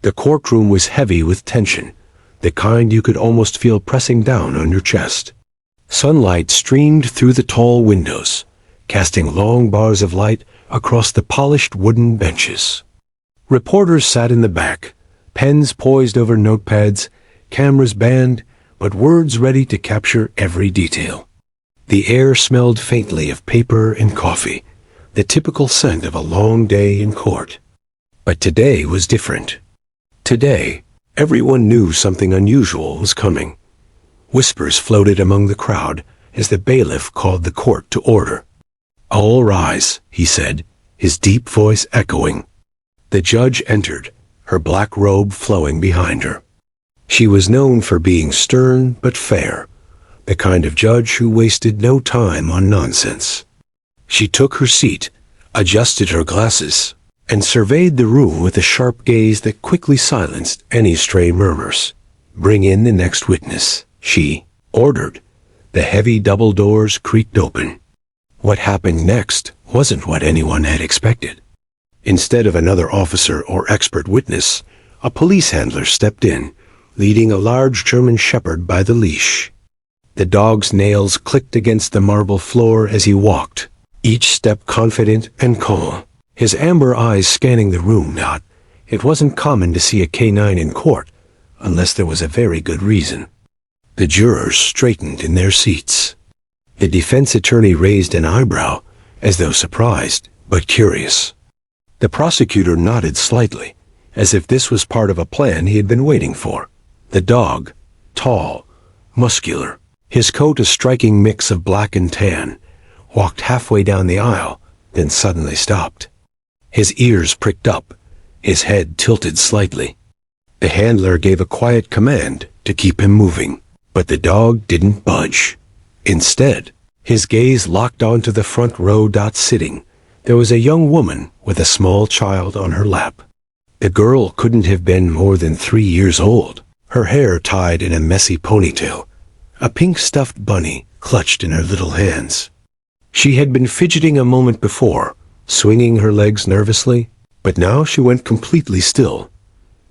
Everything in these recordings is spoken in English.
The courtroom was heavy with tension, the kind you could almost feel pressing down on your chest. Sunlight streamed through the tall windows, casting long bars of light across the polished wooden benches. Reporters sat in the back, pens poised over notepads, cameras banned, but words ready to capture every detail. The air smelled faintly of paper and coffee, the typical scent of a long day in court. But today was different. Today, everyone knew something unusual was coming. Whispers floated among the crowd as the bailiff called the court to order. "All rise," he said, his deep voice echoing. The judge entered, her black robe flowing behind her. She was known for being stern but fair, the kind of judge who wasted no time on nonsense. She took her seat, adjusted her glasses, and surveyed the room with a sharp gaze that quickly silenced any stray murmurs. "Bring in the next witness," she ordered. The heavy double doors creaked open. What happened next wasn't what anyone had expected. Instead of another officer or expert witness, a police handler stepped in, leading a large German shepherd by the leash. The dog's nails clicked against the marble floor as he walked, each step confident and calm, his amber eyes scanning the room. It wasn't common to see a canine in court, unless there was a very good reason. The jurors straightened in their seats. The defense attorney raised an eyebrow, as though surprised, but curious. The prosecutor nodded slightly, as if this was part of a plan he had been waiting for. The dog, tall, muscular, his coat a striking mix of black and tan, walked halfway down the aisle, then suddenly stopped. His ears pricked up, his head tilted slightly. The handler gave a quiet command to keep him moving, but the dog didn't budge. Instead, his gaze locked onto the front row. Sitting, there was a young woman with a small child on her lap. The girl couldn't have been more than 3 years old, her hair tied in a messy ponytail, a pink stuffed bunny clutched in her little hands. She had been fidgeting a moment before, swinging her legs nervously, but now she went completely still.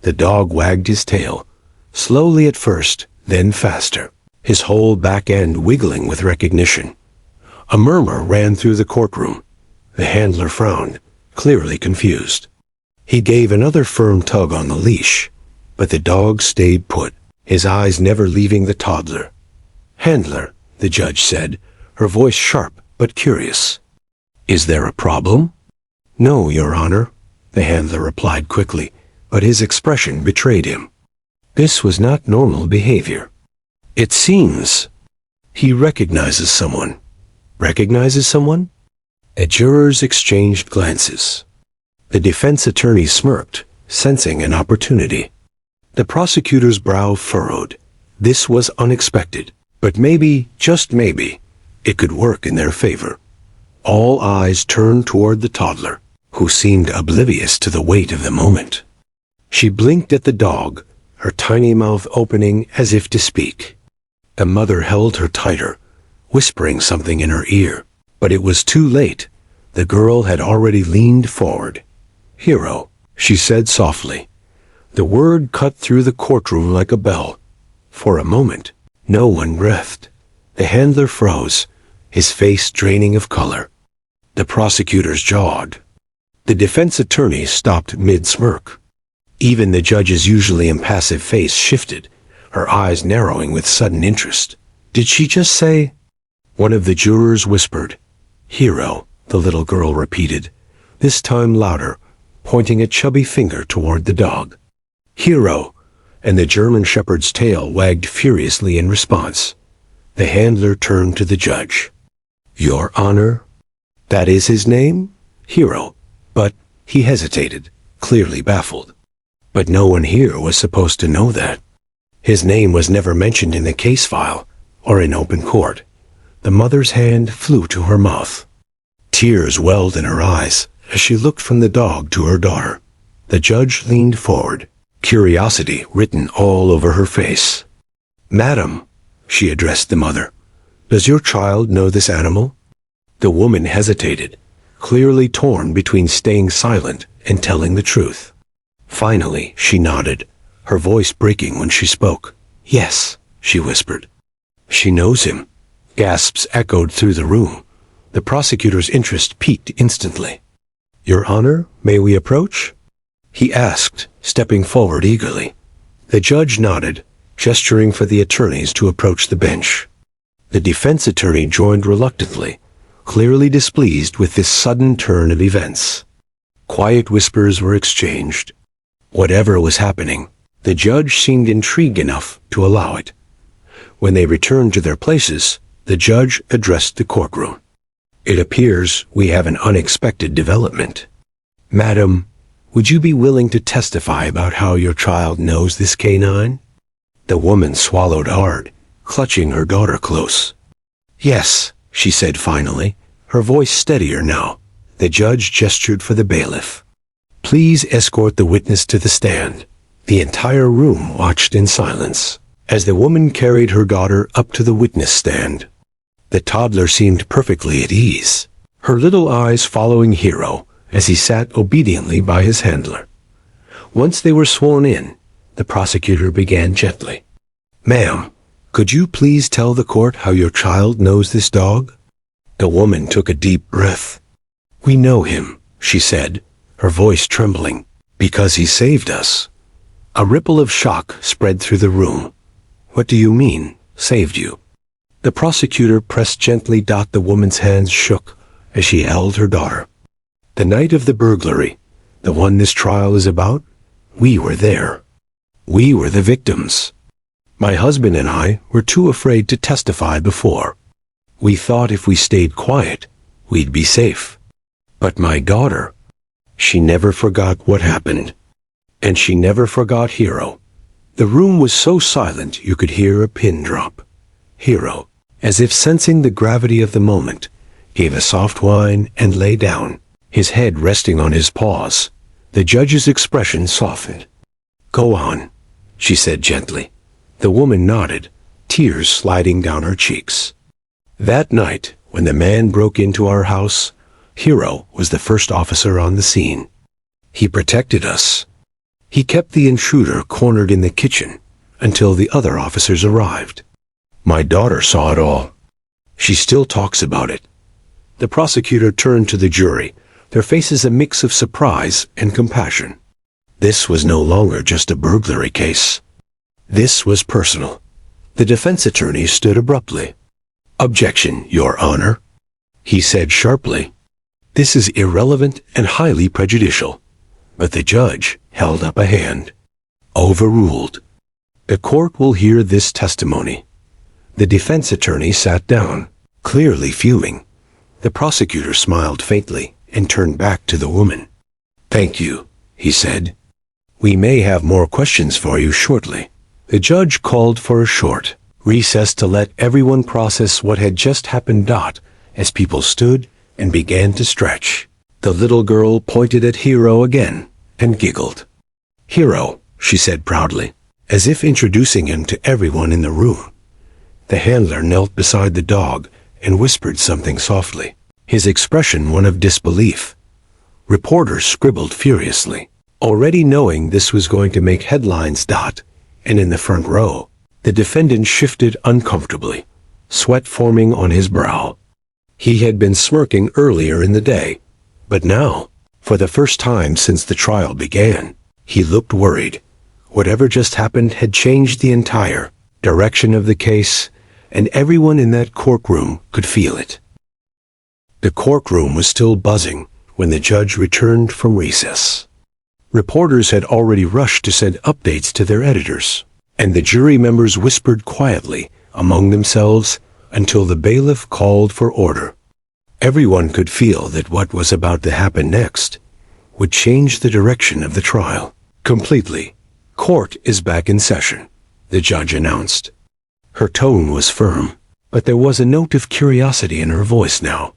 The dog wagged his tail, slowly at first, then faster, his whole back end wiggling with recognition. A murmur ran through the courtroom. The handler frowned, clearly confused. He gave another firm tug on the leash, but the dog stayed put, his eyes never leaving the toddler. "Handler," the judge said, her voice sharp but curious. "Is there a problem?" "No, Your Honor," the handler replied quickly, but his expression betrayed him. This was not normal behavior. "It seems he recognizes someone." "Recognizes someone?" The jurors exchanged glances. The defense attorney smirked, sensing an opportunity. The prosecutor's brow furrowed. This was unexpected, but maybe, just maybe, it could work in their favor. All eyes turned toward the toddler, who seemed oblivious to the weight of the moment. She blinked at the dog, her tiny mouth opening as if to speak. The mother held her tighter, whispering something in her ear, but it was too late. The girl had already leaned forward. "Hero," she said softly. The word cut through the courtroom like a bell. For a moment, no one breathed. The handler froze, his face draining of color. The prosecutors jawed. The defense attorney stopped mid-smirk. Even the judge's usually impassive face shifted, her eyes narrowing with sudden interest. "Did she just say?" One of the jurors whispered. "Hero," the little girl repeated, this time louder, pointing a chubby finger toward the dog. "Hero," and the German shepherd's tail wagged furiously in response. The handler turned to the judge. "Your Honor, that is his name? Hero." But he hesitated, clearly baffled. But no one here was supposed to know that. His name was never mentioned in the case file or in open court. The mother's hand flew to her mouth. Tears welled in her eyes as she looked from the dog to her daughter. The judge leaned forward, curiosity written all over her face. "Madam," she addressed the mother, "does your child know this animal?" The woman hesitated, clearly torn between staying silent and telling the truth. Finally, she nodded, her voice breaking when she spoke. "Yes," she whispered. "She knows him." Gasps echoed through the room. The prosecutor's interest peaked instantly. "Your Honor, may we approach?" he asked, stepping forward eagerly. The judge nodded, gesturing for the attorneys to approach the bench. The defense attorney joined reluctantly, clearly displeased with this sudden turn of events. Quiet whispers were exchanged. Whatever was happening, the judge seemed intrigued enough to allow it. When they returned to their places, the judge addressed the courtroom. "It appears we have an unexpected development. Madam, would you be willing to testify about how your child knows this canine?" The woman swallowed hard, clutching her daughter close. "Yes," she said finally, her voice steadier now. The judge gestured for the bailiff. "Please escort the witness to the stand." The entire room watched in silence as the woman carried her daughter up to the witness stand. The toddler seemed perfectly at ease, her little eyes following Hero as he sat obediently by his handler. Once they were sworn in, the prosecutor began gently. "Ma'am, could you please tell the court how your child knows this dog?" The woman took a deep breath. "We know him," she said, her voice trembling, "because he saved us." A ripple of shock spread through the room. "What do you mean, saved you?" The prosecutor pressed gently. The woman's hands shook as she held her daughter. "The night of the burglary, the one this trial is about, we were there. We were the victims. My husband and I were too afraid to testify before. We thought if we stayed quiet, we'd be safe. But my daughter, she never forgot what happened. And she never forgot Hero." The room was so silent you could hear a pin drop. Hero, as if sensing the gravity of the moment, gave a soft whine and lay down, his head resting on his paws. The judge's expression softened. "Go on," she said gently. The woman nodded, tears sliding down her cheeks. "That night, when the man broke into our house, Hero was the first officer on the scene. He protected us. He kept the intruder cornered in the kitchen until the other officers arrived. My daughter saw it all. She still talks about it." The prosecutor turned to the jury, their faces a mix of surprise and compassion. This was no longer just a burglary case. This was personal. The defense attorney stood abruptly. "Objection, Your Honor," he said sharply. "This is irrelevant and highly prejudicial." But the judge held up a hand. "Overruled. The court will hear this testimony." The defense attorney sat down, clearly fuming. The prosecutor smiled faintly and turned back to the woman. "Thank you," he said. "We may have more questions for you shortly." The judge called for a short recess to let everyone process what had just happened. As people stood and began to stretch, the little girl pointed at Hero again and giggled. "Hero," she said proudly, as if introducing him to everyone in the room. The handler knelt beside the dog and whispered something softly, his expression one of disbelief. Reporters scribbled furiously, already knowing this was going to make headlines. And in the front row, the defendant shifted uncomfortably, sweat forming on his brow. He had been smirking earlier in the day, but now, for the first time since the trial began, he looked worried. Whatever just happened had changed the entire direction of the case, and everyone in that courtroom could feel it. The courtroom was still buzzing when the judge returned from recess. Reporters had already rushed to send updates to their editors, and the jury members whispered quietly among themselves until the bailiff called for order. Everyone could feel that what was about to happen next would change the direction of the trial completely. "Court is back in session," the judge announced. Her tone was firm, but there was a note of curiosity in her voice now,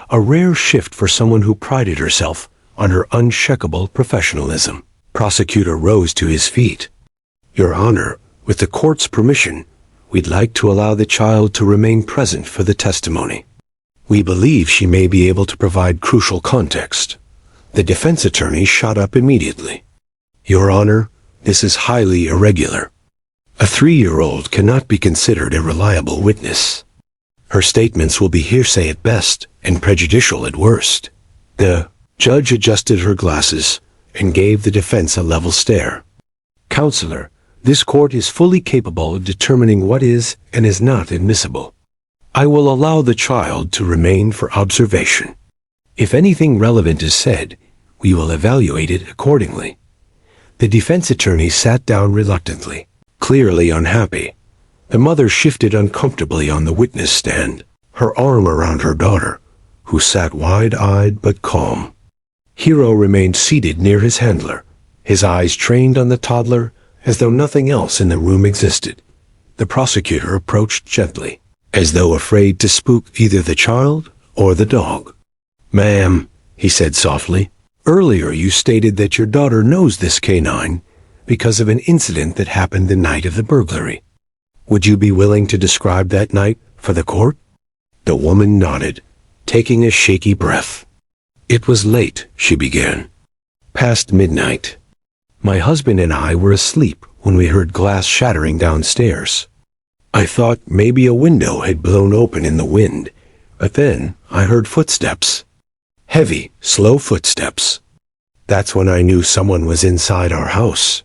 a rare shift for someone who prided herself on her unshakable professionalism. Prosecutor rose to his feet. "Your Honor, with the court's permission, we'd like to allow the child to remain present for the testimony. We believe she may be able to provide crucial context." The defense attorney shot up immediately. Your Honor, this is highly irregular. A 3-year-old cannot be considered a reliable witness. Her statements will be hearsay at best and prejudicial at worst. The judge adjusted her glasses and gave the defense a level stare. Counselor, this court is fully capable of determining what is and is not admissible. I will allow the child to remain for observation. If anything relevant is said, we will evaluate it accordingly. The defense attorney sat down reluctantly, clearly unhappy. The mother shifted uncomfortably on the witness stand, her arm around her daughter, who sat wide-eyed but calm. Hero remained seated near his handler, his eyes trained on the toddler as though nothing else in the room existed. The prosecutor approached gently, as though afraid to spook either the child or the dog. Ma'am, he said softly, earlier you stated that your daughter knows this canine because of an incident that happened the night of the burglary. Would you be willing to describe that night for the court? The woman nodded, taking a shaky breath. It was late, she began. Past midnight. My husband and I were asleep when we heard glass shattering downstairs. I thought maybe a window had blown open in the wind, but then I heard footsteps. Heavy, slow footsteps. That's when I knew someone was inside our house.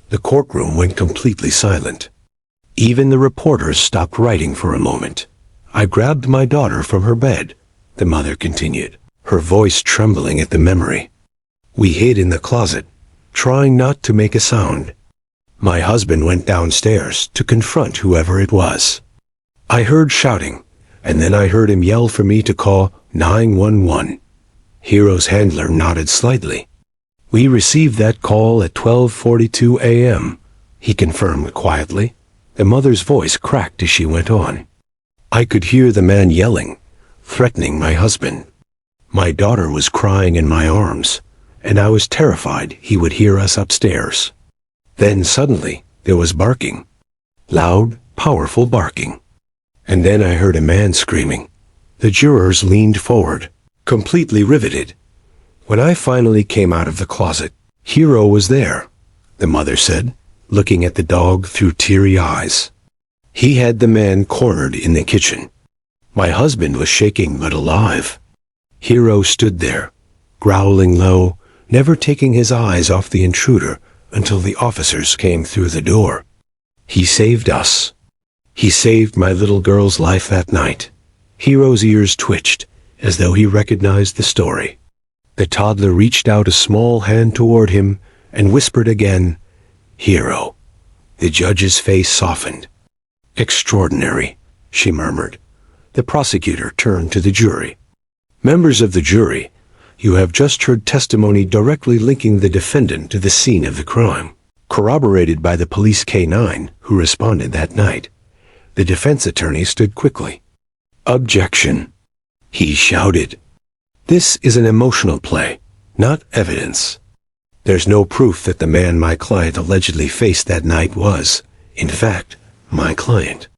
The courtroom went completely silent. Even the reporters stopped writing for a moment. I grabbed my daughter from her bed, the mother continued, her voice trembling at the memory. We hid in the closet, trying not to make a sound. My husband went downstairs to confront whoever it was. I heard shouting, and then I heard him yell for me to call 911. Hero's handler nodded slightly. We received that call at 12:42 a.m., he confirmed quietly. The mother's voice cracked as she went on. I could hear the man yelling, threatening my husband. My daughter was crying in my arms, and I was terrified he would hear us upstairs. Then suddenly, there was barking. Loud, powerful barking. And then I heard a man screaming. The jurors leaned forward, completely riveted. When I finally came out of the closet, Hero was there, the mother said, looking at the dog through teary eyes. He had the man cornered in the kitchen. My husband was shaking but alive. Hero stood there, growling low, never taking his eyes off the intruder until the officers came through the door. He saved us. He saved my little girl's life that night. Hero's ears twitched, as though he recognized the story. The toddler reached out a small hand toward him and whispered again, Hero. The judge's face softened. Extraordinary, she murmured. The prosecutor turned to the jury. Members of the jury, you have just heard testimony directly linking the defendant to the scene of the crime, corroborated by the police K-9 who responded that night. The defense attorney stood quickly. Objection, he shouted. This is an emotional play, not evidence. There's no proof that the man my client allegedly faced that night was, in fact, my client.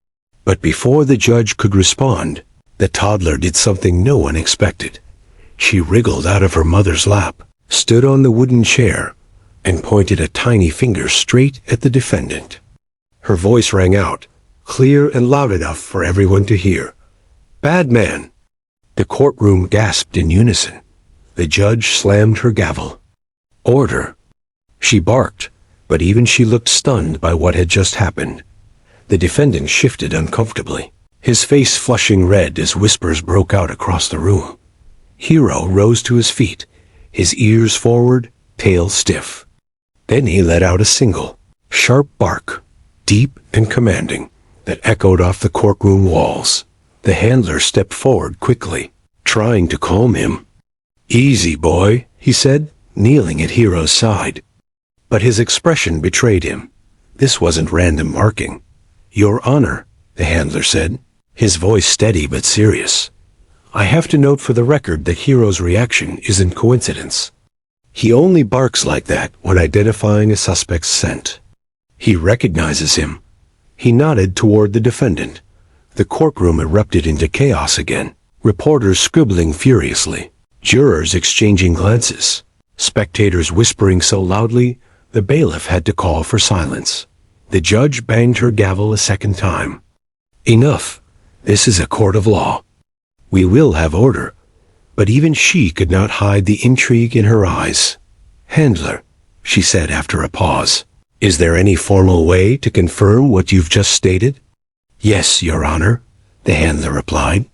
But before the judge could respond, the toddler did something no one expected. She wriggled out of her mother's lap, stood on the wooden chair, and pointed a tiny finger straight at the defendant. Her voice rang out, clear and loud enough for everyone to hear. Bad man. The courtroom gasped in unison. The judge slammed her gavel. Order. She barked, but even she looked stunned by what had just happened. The defendant shifted uncomfortably, his face flushing red as whispers broke out across the room. Hero rose to his feet, his ears forward, tail stiff. Then he let out a single, sharp bark, deep and commanding, that echoed off the courtroom walls. The handler stepped forward quickly, trying to calm him. Easy, boy, he said, kneeling at Hero's side. But his expression betrayed him. This wasn't random barking. Your Honor, the handler said, his voice steady but serious. I have to note for the record that Hero's reaction isn't coincidence. He only barks like that when identifying a suspect's scent. He recognizes him. He nodded toward the defendant. The courtroom erupted into chaos again, reporters scribbling furiously, jurors exchanging glances, spectators whispering so loudly The bailiff had to call for silence. The judge banged her gavel a second time. Enough. This is a court of law. We will have order. But even she could not hide the intrigue in her eyes. Handler, she said after a pause, is there any formal way to confirm what you've just stated? Yes, Your Honor, the handler replied.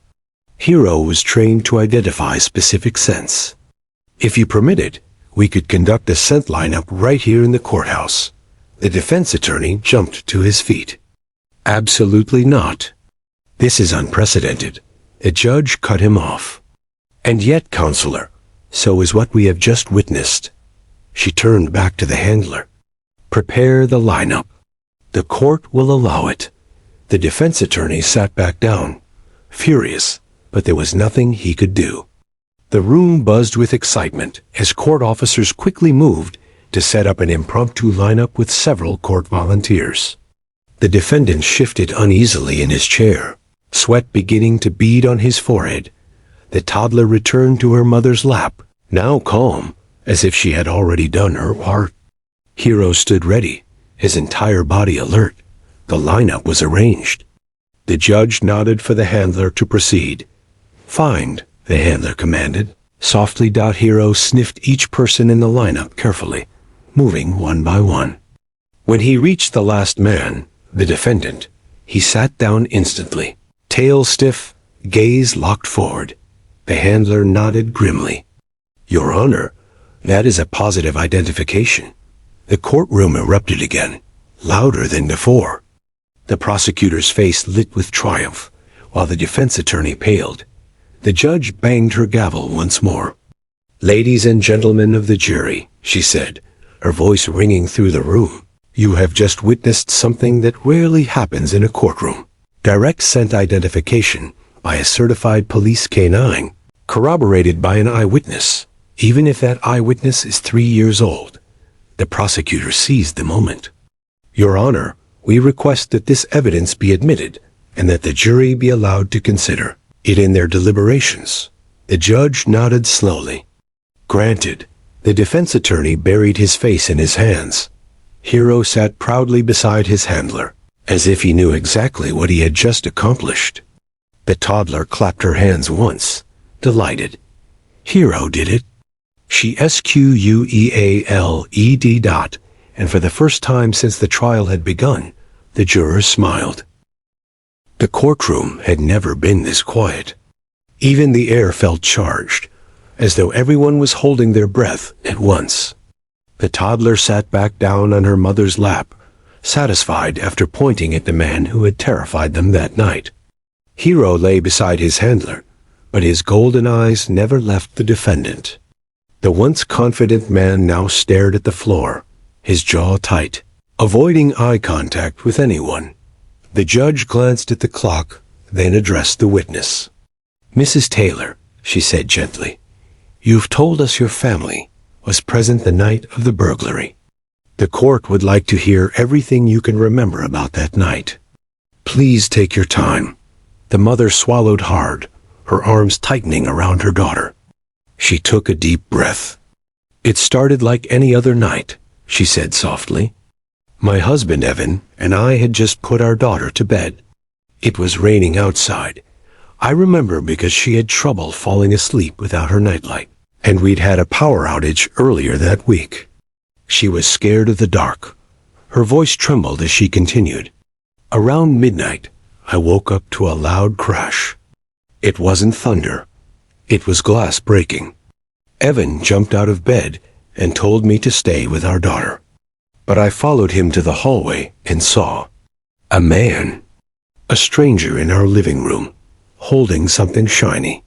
Hero was trained to identify specific scents. If you permit it, we could conduct a scent lineup right here in the courthouse. The defense attorney jumped to his feet. Absolutely not. This is unprecedented. The judge cut him off. And yet, Counselor, so is what we have just witnessed. She turned back to the handler. Prepare the lineup. The court will allow it. The defense attorney sat back down, furious, but there was nothing he could do. The room buzzed with excitement as court officers quickly moved to set up an impromptu lineup with several court volunteers. The defendant shifted uneasily in his chair, sweat beginning to bead on his forehead. The toddler returned to her mother's lap, now calm, as if she had already done her part. Hero stood ready, his entire body alert. The lineup was arranged. The judge nodded for the handler to proceed. Find, the handler commanded. Softly. Hero sniffed each person in the lineup carefully, moving one by one. When he reached the last man, the defendant, he sat down instantly, tail stiff, gaze locked forward. The handler nodded grimly. Your Honor, that is a positive identification. The courtroom erupted again, louder than before. The prosecutor's face lit with triumph, while the defense attorney paled. The judge banged her gavel once more. Ladies and gentlemen of the jury, she said, her voice ringing through the room, you have just witnessed something that rarely happens in a courtroom. Direct scent identification by a certified police canine, corroborated by an eyewitness, even if that eyewitness is 3 years old. The prosecutor seized the moment. Your Honor, we request that this evidence be admitted and that the jury be allowed to consider it in their deliberations. The judge nodded slowly. Granted. The defense attorney buried his face in his hands. Hero sat proudly beside his handler, as if he knew exactly what he had just accomplished. The toddler clapped her hands once, delighted. Hero did it. She squealed, and for the first time since the trial had begun, the jurors smiled. The courtroom had never been this quiet. Even the air felt charged, as though everyone was holding their breath at once. The toddler sat back down on her mother's lap, satisfied after pointing at the man who had terrified them that night. Hero lay beside his handler, but his golden eyes never left the defendant. The once confident man now stared at the floor, his jaw tight, avoiding eye contact with anyone. The judge glanced at the clock, then addressed the witness. Mrs. Taylor, she said gently, you've told us your family was present the night of the burglary. The court would like to hear everything you can remember about that night. Please take your time. The mother swallowed hard, her arms tightening around her daughter. She took a deep breath. It started like any other night, she said softly. My husband, Evan, and I had just put our daughter to bed. It was raining outside. I remember because she had trouble falling asleep without her nightlight, and we'd had a power outage earlier that week. She was scared of the dark. Her voice trembled as she continued. Around midnight, I woke up to a loud crash. It wasn't thunder. It was glass breaking. Evan jumped out of bed and told me to stay with our daughter. But I followed him to the hallway and saw a man, a stranger in our living room, holding something shiny.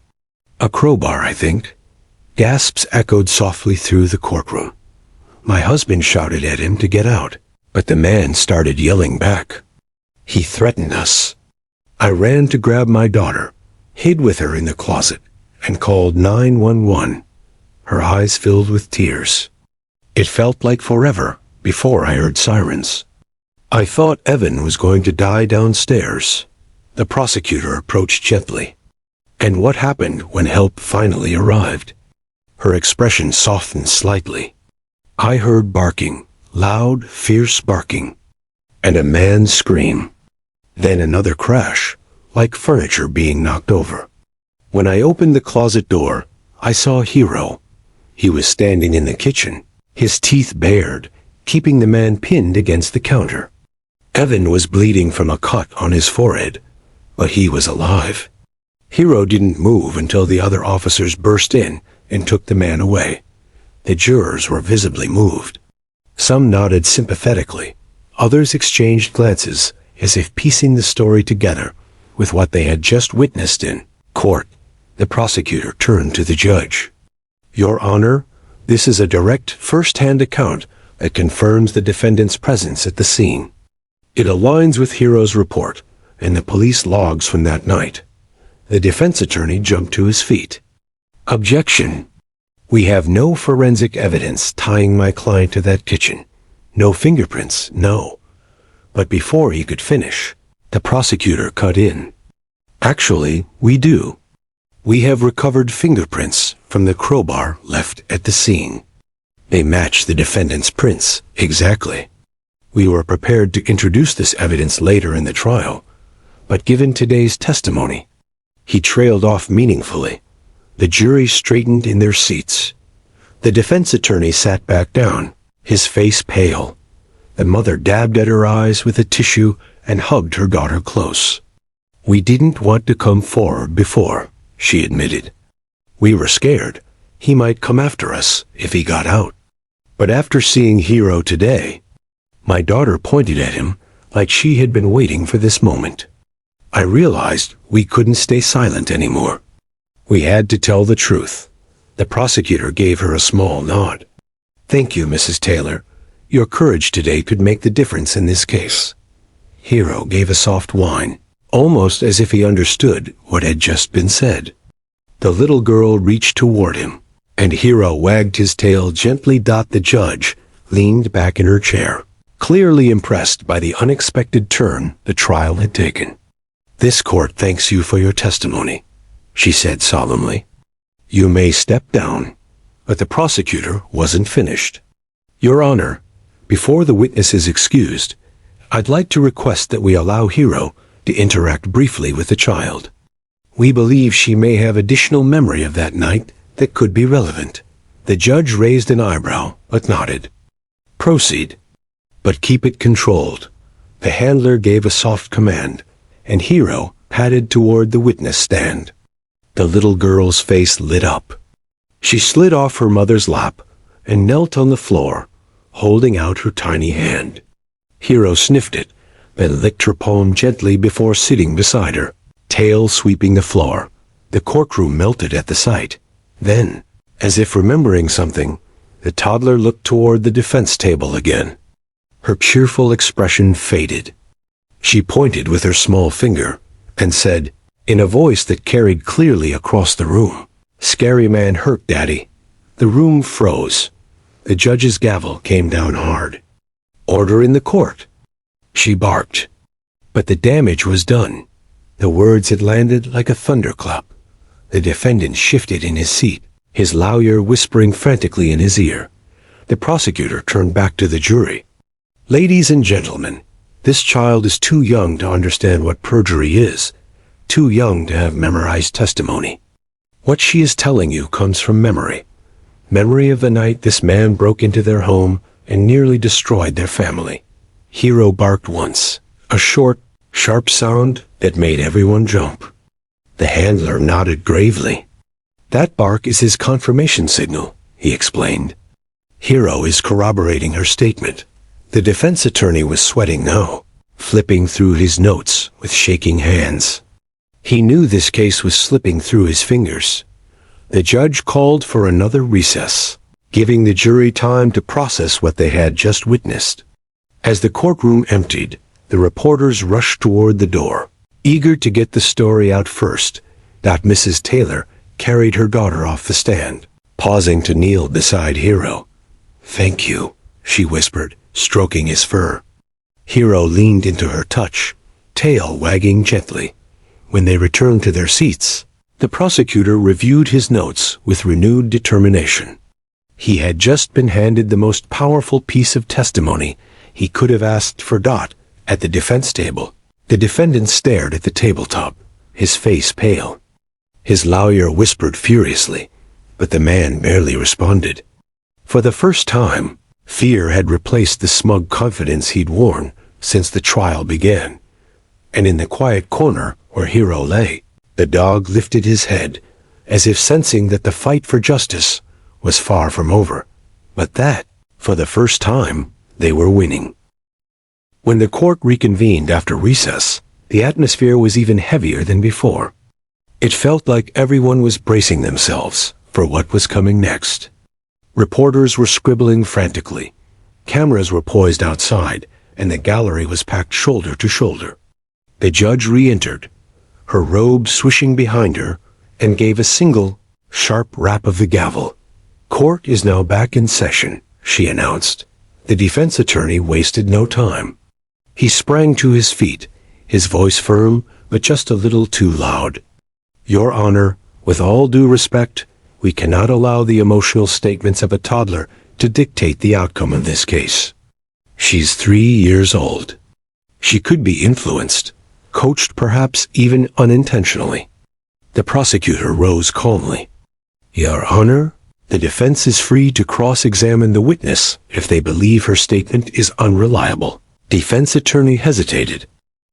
A crowbar, I think. Gasps echoed softly through the courtroom. My husband shouted at him to get out, but the man started yelling back. He threatened us. I ran to grab my daughter, hid with her in the closet, and called 911. Her eyes filled with tears. It felt like forever before I heard sirens. I thought Evan was going to die downstairs. The prosecutor approached gently. And what happened when help finally arrived? Her expression softened slightly. I heard barking, loud, fierce barking, and a man's scream. Then another crash, like furniture being knocked over. When I opened the closet door, I saw Hero. He was standing in the kitchen, his teeth bared, keeping the man pinned against the counter. Evan was bleeding from a cut on his forehead, but he was alive. Hero didn't move until the other officers burst in and took the man away. The jurors were visibly moved. Some nodded sympathetically. Others exchanged glances as if piecing the story together with what they had just witnessed in court. The prosecutor turned to the judge. "Your Honor, this is a direct, first-hand account that confirms the defendant's presence at the scene. It aligns with Hero's report and the police logs from that night." The defense attorney jumped to his feet. "Objection. We have no forensic evidence tying my client to that kitchen. No fingerprints, no." But before he could finish, the prosecutor cut in. "Actually, we do. We have recovered fingerprints from the crowbar left at the scene. They match the defendant's prints exactly. We were prepared to introduce this evidence later in the trial, but given today's testimony..." He trailed off meaningfully. The jury straightened in their seats. The defense attorney sat back down, his face pale. The mother dabbed at her eyes with a tissue and hugged her daughter close. "We didn't want to come forward before," she admitted. "We were scared he might come after us if he got out. But after seeing Hero today..." My daughter pointed at him like she had been waiting for this moment. "I realized we couldn't stay silent anymore. We had to tell the truth." The prosecutor gave her a small nod. "Thank you, Mrs. Taylor. Your courage today could make the difference in this case." Hero gave a soft whine, almost as if he understood what had just been said. The little girl reached toward him, and Hero wagged his tail gently. The judge leaned back in her chair, clearly impressed by the unexpected turn the trial had taken. "This court thanks you for your testimony," she said solemnly. "You may step down." But the prosecutor wasn't finished. "Your Honor, before the witness is excused, I'd like to request that we allow Hero to interact briefly with the child. We believe she may have additional memory of that night that could be relevant." The judge raised an eyebrow, but nodded. "Proceed. But keep it controlled." The handler gave a soft command, and Hero padded toward the witness stand. The little girl's face lit up. She slid off her mother's lap and knelt on the floor, holding out her tiny hand. Hero sniffed it, then licked her palm gently before sitting beside her, tail sweeping the floor. The courtroom melted at the sight. Then, as if remembering something, the toddler looked toward the defense table again. Her cheerful expression faded. She pointed with her small finger and said, in a voice that carried clearly across the room, "Scary man hurt, Daddy." The room froze. The judge's gavel came down hard. "Order in the court." She barked. But the damage was done. The words had landed like a thunderclap. The defendant shifted in his seat, his lawyer whispering frantically in his ear. The prosecutor turned back to the jury. "Ladies and gentlemen, this child is too young to understand what perjury is, too young to have memorized testimony. What she is telling you comes from memory. Memory of the night this man broke into their home and nearly destroyed their family." Hero barked once, a short, sharp sound that made everyone jump. The handler nodded gravely. "That bark is his confirmation signal," he explained. "Hero is corroborating her statement." The defense attorney was sweating now, flipping through his notes with shaking hands. He knew this case was slipping through his fingers. The judge called for another recess, giving the jury time to process what they had just witnessed. As the courtroom emptied, the reporters rushed toward the door, eager to get the story out first. Mrs. Taylor carried her daughter off the stand, pausing to kneel beside Hero. "Thank you," she whispered, stroking his fur. Hero leaned into her touch, tail wagging gently. When they returned to their seats, the prosecutor reviewed his notes with renewed determination. He had just been handed the most powerful piece of testimony he could have asked for. At the defense table, the defendant stared at the tabletop, his face pale. His lawyer whispered furiously, but the man barely responded. For the first time, fear had replaced the smug confidence he'd worn since the trial began. And in the quiet corner where Hero lay, the dog lifted his head, as if sensing that the fight for justice was far from over, but that, for the first time, they were winning. When the court reconvened after recess, the atmosphere was even heavier than before. It felt like everyone was bracing themselves for what was coming next. Reporters were scribbling frantically. Cameras were poised outside, and the gallery was packed shoulder to shoulder. The judge re-entered, her robe swishing behind her, and gave a single, sharp rap of the gavel. "Court is now back in session," she announced. The defense attorney wasted no time. He sprang to his feet, his voice firm, but just a little too loud. "Your Honor, with all due respect, we cannot allow the emotional statements of a toddler to dictate the outcome of this case. She's 3 years old. She could be influenced, coached perhaps even unintentionally." The prosecutor rose calmly. "Your Honor, the defense is free to cross-examine the witness if they believe her statement is unreliable." Defense attorney hesitated.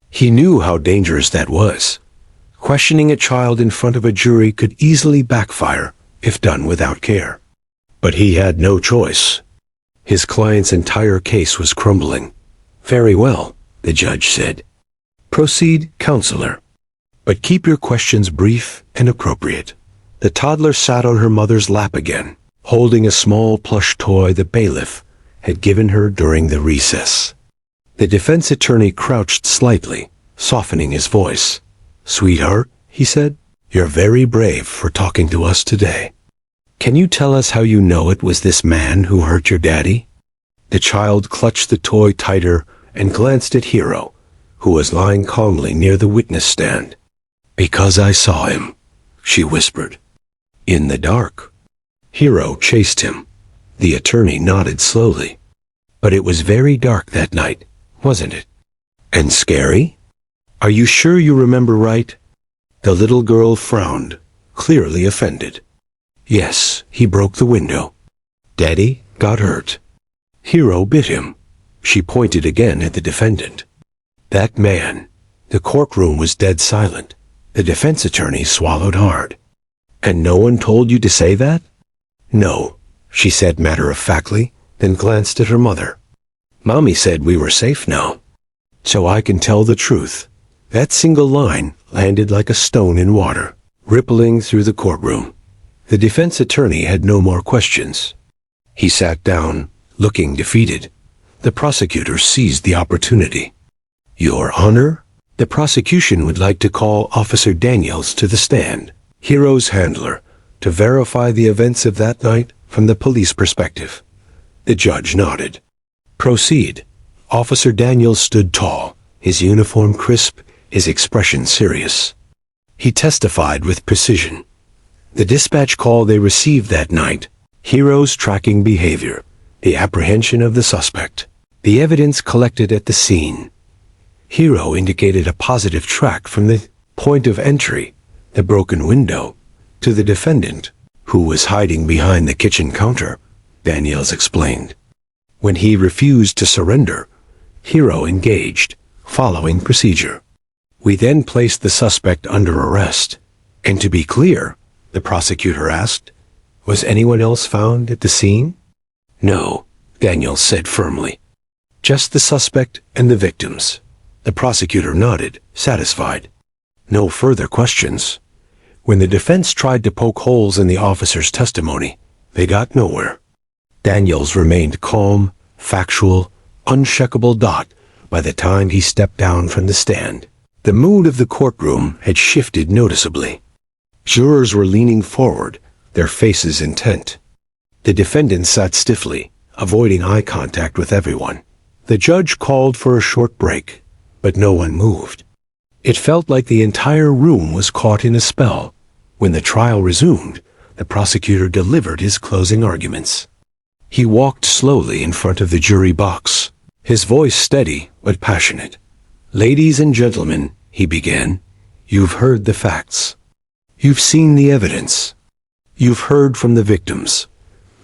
He knew how dangerous that was. Questioning a child in front of a jury could easily backfire if done without care. But he had no choice. His client's entire case was crumbling. "Very well," the judge said. "Proceed, counselor. But keep your questions brief and appropriate." The toddler sat on her mother's lap again, holding a small plush toy the bailiff had given her during the recess. The defense attorney crouched slightly, softening his voice. "Sweetheart," he said, "you're very brave for talking to us today. Can you tell us how you know it was this man who hurt your daddy?" The child clutched the toy tighter and glanced at Hero, who was lying calmly near the witness stand. "Because I saw him," she whispered. "In the dark." Hero chased him. The attorney nodded slowly. "But it was very dark that night, wasn't it? And scary? Are you sure you remember right?" The little girl frowned, clearly offended. "Yes, he broke the window. Daddy got hurt. Hero bit him." She pointed again at the defendant. "That man." The courtroom was dead silent. The defense attorney swallowed hard. "And no one told you to say that?" "No," she said matter-of-factly, then glanced at her mother. "Mommy said we were safe now. So I can tell the truth." That single line landed like a stone in water, rippling through the courtroom. The defense attorney had no more questions. He sat down, looking defeated. The prosecutor seized the opportunity. "Your Honor, the prosecution would like to call Officer Daniels to the stand, Hero's handler, to verify the events of that night from the police perspective." The judge nodded. "Proceed." Officer Daniels stood tall, his uniform crisp, his expression serious. He testified with precision. The dispatch call they received that night, Hero's tracking behavior, the apprehension of the suspect, the evidence collected at the scene. Hero indicated a positive track from the point of entry, the broken window, to the defendant, who was hiding behind the kitchen counter, Daniels explained. When he refused to surrender, Hero engaged, following procedure. "We then placed the suspect under arrest. And to be clear," the prosecutor asked, "was anyone else found at the scene?" "No," Daniels said firmly. "Just the suspect and the victims." The prosecutor nodded, satisfied. No further questions. When the defense tried to poke holes in the officer's testimony, they got nowhere. Daniels remained calm, factual, unshakable. By the time he stepped down from the stand, the mood of the courtroom had shifted noticeably. Jurors were leaning forward, their faces intent. The defendant sat stiffly, avoiding eye contact with everyone. The judge called for a short break, but no one moved. It felt like the entire room was caught in a spell. When the trial resumed, the prosecutor delivered his closing arguments. He walked slowly in front of the jury box, his voice steady but passionate. "Ladies and gentlemen," he began, "you've heard the facts. You've seen the evidence. You've heard from the victims,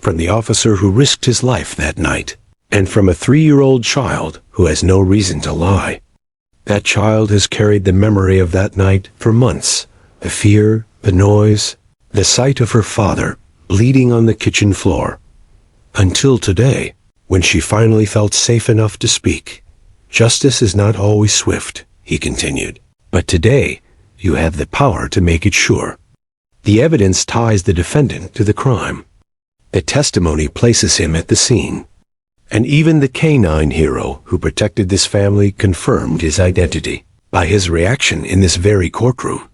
from the officer who risked his life that night, and from a 3-year-old child who has no reason to lie. That child has carried the memory of that night for months, the fear, the noise, the sight of her father bleeding on the kitchen floor. Until today, when she finally felt safe enough to speak. Justice is not always swift," he continued, "but today you have the power to make it sure. The evidence ties the defendant to the crime. The testimony places him at the scene. And even the canine hero who protected this family confirmed his identity by his reaction in this very courtroom."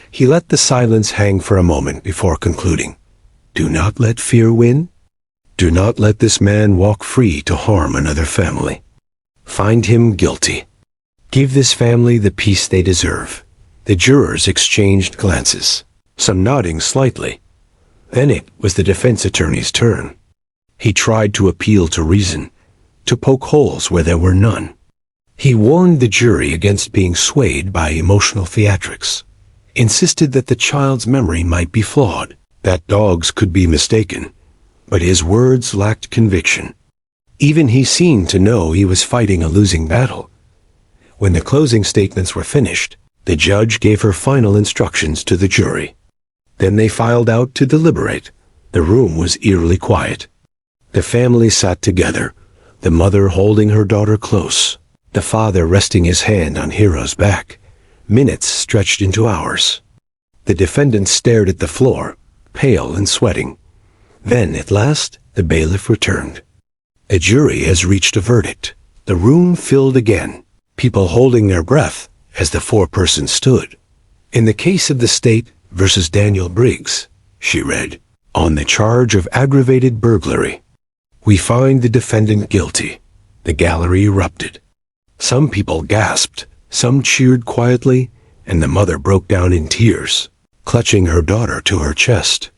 He let the silence hang for a moment before concluding, "Do not let fear win. Do not let this man walk free to harm another family. Find him guilty. Give this family the peace they deserve." The jurors exchanged glances, some nodding slightly. Then it was the defense attorney's turn. He tried to appeal to reason, to poke holes where there were none. He warned the jury against being swayed by emotional theatrics, insisted that the child's memory might be flawed, that dogs could be mistaken, but his words lacked conviction. Even he seemed to know he was fighting a losing battle. When the closing statements were finished, the judge gave her final instructions to the jury. Then they filed out to deliberate. The room was eerily quiet. The family sat together, the mother holding her daughter close, the father resting his hand on Hero's back. Minutes stretched into hours. The defendant stared at the floor, pale and sweating. Then, at last, the bailiff returned. "A jury has reached a verdict." The room filled again, people holding their breath as the foreperson stood. "In the case of the state versus Daniel Briggs," she read, "on the charge of aggravated burglary, we find the defendant guilty." The gallery erupted. Some people gasped, some cheered quietly, and the mother broke down in tears, clutching her daughter to her chest.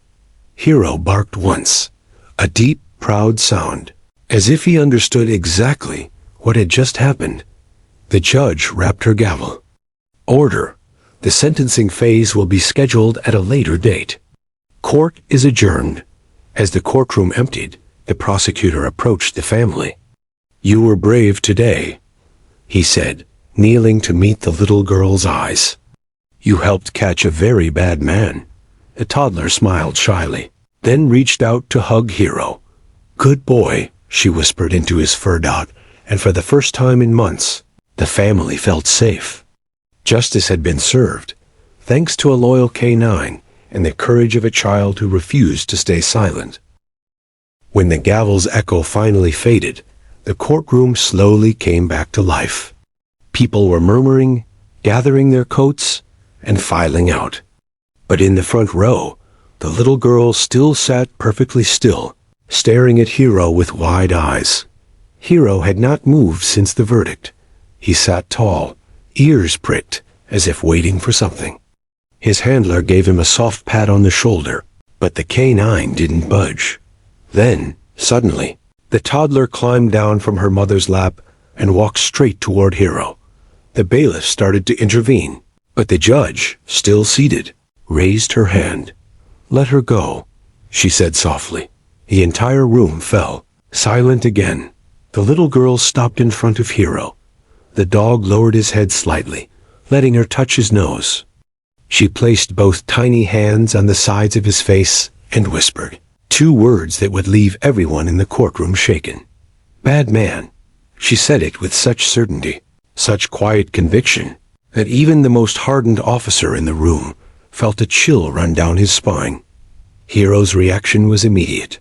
Hero barked once, a deep, proud sound, as if he understood exactly what had just happened. The judge rapped her gavel. "Order. The sentencing phase will be scheduled at a later date. Court is adjourned." As the courtroom emptied, the prosecutor approached the family. "You were brave today," he said, kneeling to meet the little girl's eyes. "You helped catch a very bad man." The toddler smiled shyly, then reached out to hug Hero. "Good boy," she whispered into his fur dot, and for the first time in months, the family felt safe. Justice had been served, thanks to a loyal canine and the courage of a child who refused to stay silent. When the gavel's echo finally faded, the courtroom slowly came back to life. People were murmuring, gathering their coats, and filing out. But in the front row, the little girl still sat perfectly still, staring at Hero with wide eyes. Hero had not moved since the verdict. He sat tall, ears pricked, as if waiting for something. His handler gave him a soft pat on the shoulder, but the canine didn't budge. Then, suddenly, the toddler climbed down from her mother's lap and walked straight toward Hero. The bailiff started to intervene, but the judge, still seated, raised her hand. "Let her go," she said softly. The entire room fell, silent again. The little girl stopped in front of Hero. The dog lowered his head slightly, letting her touch his nose. She placed both tiny hands on the sides of his face and whispered 2 words that would leave everyone in the courtroom shaken. "Bad man." She said it with such certainty, such quiet conviction, that even the most hardened officer in the room felt a chill run down his spine. Hero's reaction was immediate.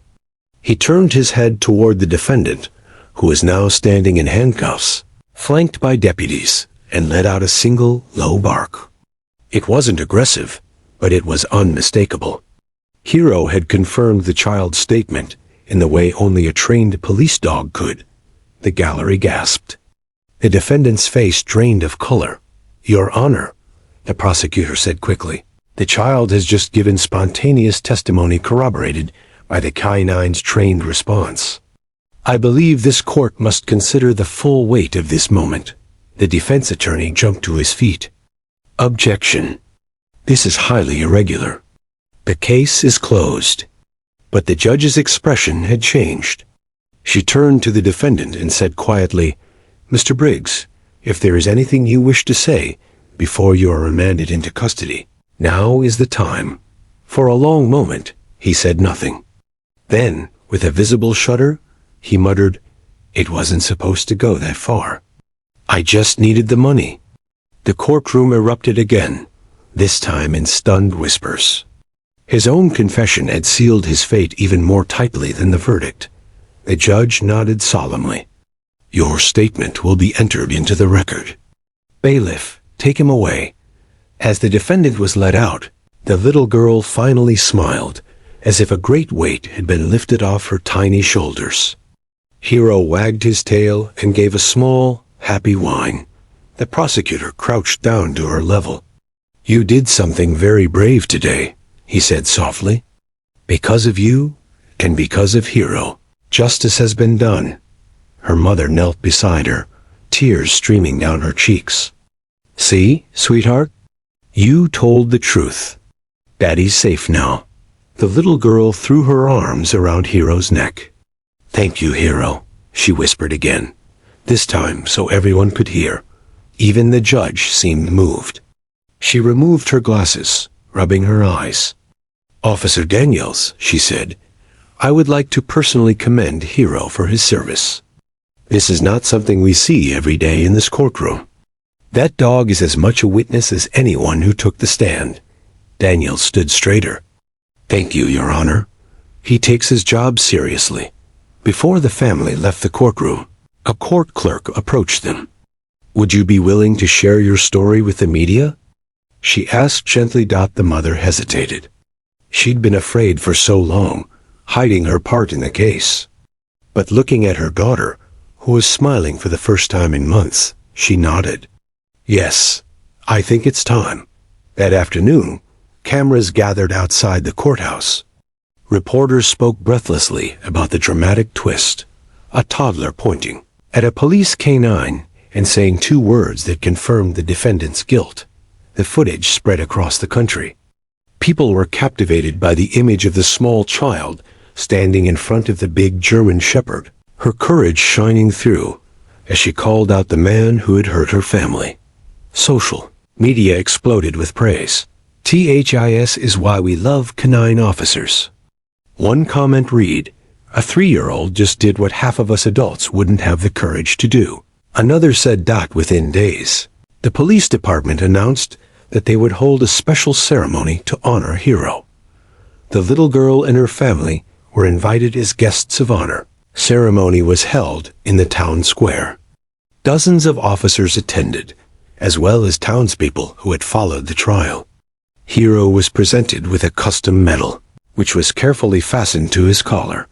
He turned his head toward the defendant, who was now standing in handcuffs, flanked by deputies, and let out a single, low bark. It wasn't aggressive, but it was unmistakable. Hero had confirmed the child's statement in the way only a trained police dog could. The gallery gasped. The defendant's face drained of color. "Your Honor," the prosecutor said quickly, "the child has just given spontaneous testimony corroborated by the canine's trained response. I believe this court must consider the full weight of this moment. The defense attorney jumped to his feet. Objection. This is highly irregular. The case is closed. But the judge's expression had changed. She turned to the defendant and said quietly, Mr. Briggs, if there is anything you wish to say before you are remanded into custody, now is the time. For a long moment, he said nothing. Then, with a visible shudder, he muttered, It wasn't supposed to go that far. I just needed the money. The courtroom erupted again, this time in stunned whispers. His own confession had sealed his fate even more tightly than the verdict. The judge nodded solemnly. Your statement will be entered into the record. Bailiff, take him away. As the defendant was let out, the little girl finally smiled, as if a great weight had been lifted off her tiny shoulders. Hero wagged his tail and gave a small, happy whine. The prosecutor crouched down to her level. You did something very brave today, he said softly. Because of you, and because of Hero, justice has been done. Her mother knelt beside her, tears streaming down her cheeks. See, sweetheart? You told the truth. Daddy's safe now. The little girl threw her arms around Hero's neck. Thank you, Hero, she whispered again, this time so everyone could hear. Even the judge seemed moved. She removed her glasses, rubbing her eyes. Officer Daniels, she said, I would like to personally commend Hero for his service. This is not something we see every day in this courtroom. That dog is as much a witness as anyone who took the stand. Daniels stood straighter. Thank you, Your Honor. He takes his job seriously. Before the family left the courtroom, a court clerk approached them. Would you be willing to share your story with the media? She asked gently. The mother hesitated. She'd been afraid for so long, hiding her part in the case. But looking at her daughter, who was smiling for the first time in months, she nodded. Yes, I think it's time. That afternoon, cameras gathered outside the courthouse. Reporters spoke breathlessly about the dramatic twist. A toddler pointing at a police canine and saying two words that confirmed the defendant's guilt. The footage spread across the country. People were captivated by the image of the small child standing in front of the big German shepherd, her courage shining through as she called out the man who had hurt her family. Social media exploded with praise. THIS is why we love canine officers. One comment read, a 3-year-old just did what half of us adults wouldn't have the courage to do. Another said that within days, the police department announced that they would hold a special ceremony to honor Hero. The little girl and her family were invited as guests of honor. Ceremony was held in the town square. Dozens of officers attended, as well as townspeople who had followed the trial. Hero was presented with a custom medal, which was carefully fastened to his collar.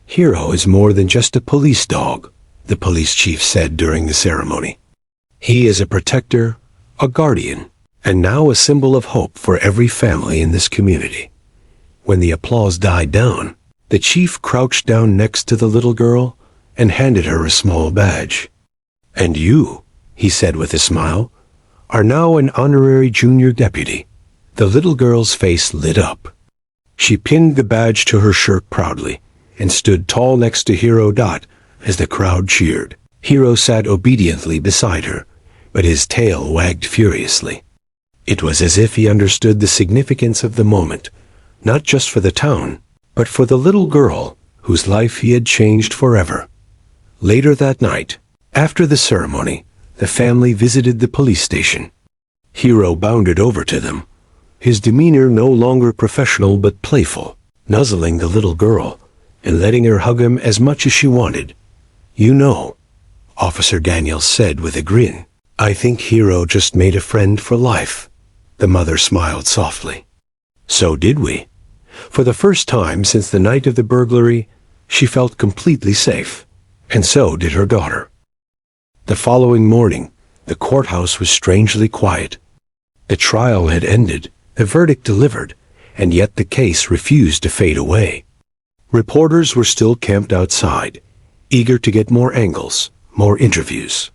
Hero is more than just a police dog, the police chief said during the ceremony. He is a protector, a guardian, and now a symbol of hope for every family in this community. When the applause died down, the chief crouched down next to the little girl and handed her a small badge. And you, he said with a smile, are now an honorary junior deputy. The little girl's face lit up. She pinned the badge to her shirt proudly and stood tall next to Hero. As the crowd cheered, Hero sat obediently beside her, but his tail wagged furiously. It was as if he understood the significance of the moment, not just for the town, but for the little girl whose life he had changed forever. Later that night, after the ceremony, the family visited the police station. Hero bounded over to them, his demeanor no longer professional but playful, nuzzling the little girl and letting her hug him as much as she wanted. You know, Officer Daniels said with a grin, I think Hero just made a friend for life. The mother smiled softly. So did we. For the first time since the night of the burglary, she felt completely safe, and so did her daughter. The following morning, the courthouse was strangely quiet. The trial had ended, the verdict delivered, and yet the case refused to fade away. Reporters were still camped outside, eager to get more angles, more interviews.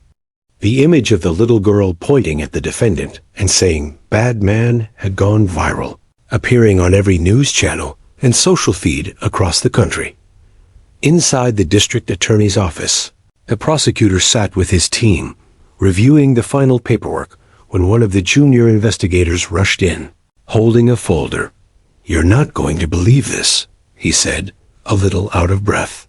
The image of the little girl pointing at the defendant and saying, "Bad man," had gone viral, appearing on every news channel and social feed across the country. Inside the district attorney's office, the prosecutor sat with his team, reviewing the final paperwork when one of the junior investigators rushed in, holding a folder. "You're not going to believe this," he said, a little out of breath.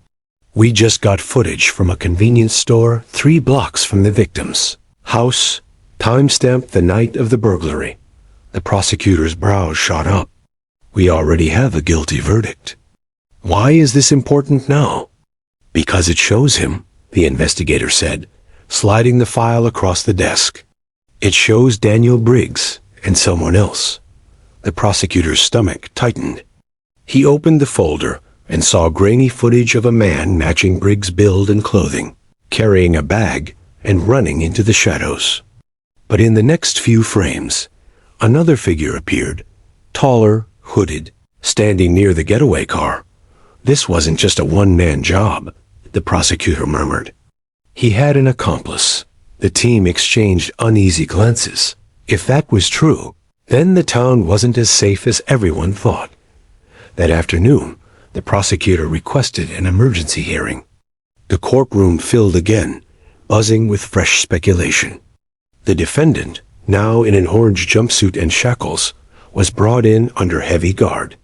"We just got footage from a convenience store 3 blocks from the victim's house, time-stamped the night of the burglary." The prosecutor's brows shot up. "We already have a guilty verdict." "Why is this important now?" "Because it shows him," the investigator said, sliding the file across the desk. "It shows Daniel Briggs and someone else." The prosecutor's stomach tightened. He opened the folder and saw grainy footage of a man matching Briggs' build and clothing, carrying a bag and running into the shadows. But in the next few frames, another figure appeared, taller, hooded, standing near the getaway car. "This wasn't just a one-man job," the prosecutor murmured. He had an accomplice. The team exchanged uneasy glances. If that was true, then the town wasn't as safe as everyone thought. That afternoon, the prosecutor requested an emergency hearing. The courtroom filled again, buzzing with fresh speculation. The defendant, now in an orange jumpsuit and shackles, was brought in under heavy guard.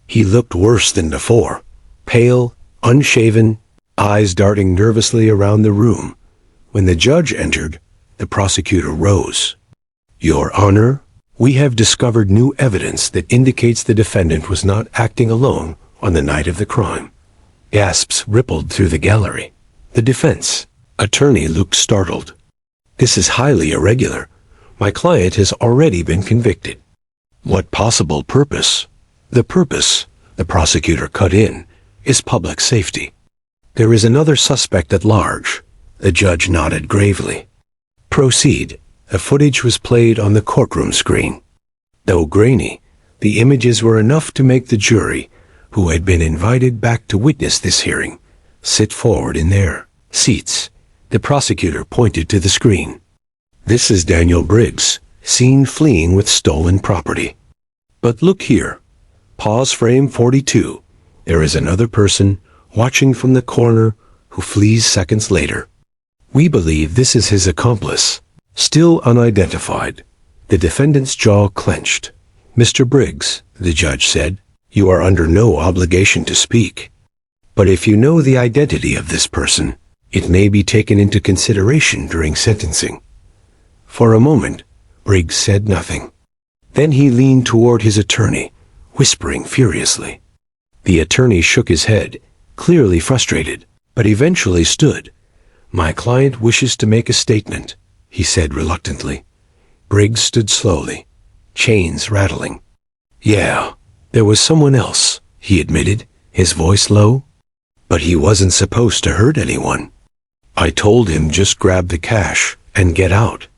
He looked worse than before, pale, unshaven, eyes darting nervously around the room. When the judge entered, the prosecutor rose. "Your Honor, we have discovered new evidence that indicates the defendant was not acting alone on the night of the crime." Gasps rippled through the gallery. The defense attorney looked startled. "This is highly irregular. My client has already been convicted." "What possible purpose?" "The purpose," the prosecutor cut in, "is public safety. There is another suspect at large." The judge nodded gravely. "Proceed." The footage was played on the courtroom screen. Though grainy, the images were enough to make the jury, who had been invited back to witness this hearing, sit forward in their seats. The prosecutor pointed to the screen. "This is Daniel Briggs, seen fleeing with stolen property. But look here. Pause frame 42. There is another person watching from the corner who flees seconds later. We believe this is his accomplice, still unidentified." The defendant's jaw clenched. "Mr. Briggs," the judge said, "you are under no obligation to speak. But if you know the identity of this person, it may be taken into consideration during sentencing." For a moment, Briggs said nothing. Then he leaned toward his attorney, whispering furiously. The attorney shook his head, clearly frustrated, but eventually stood. "My client wishes to make a statement," he said reluctantly. Briggs stood slowly, chains rattling. "Yeah, there was someone else," he admitted, his voice low. "But he wasn't supposed to hurt anyone. I told him just grab the cash and get out.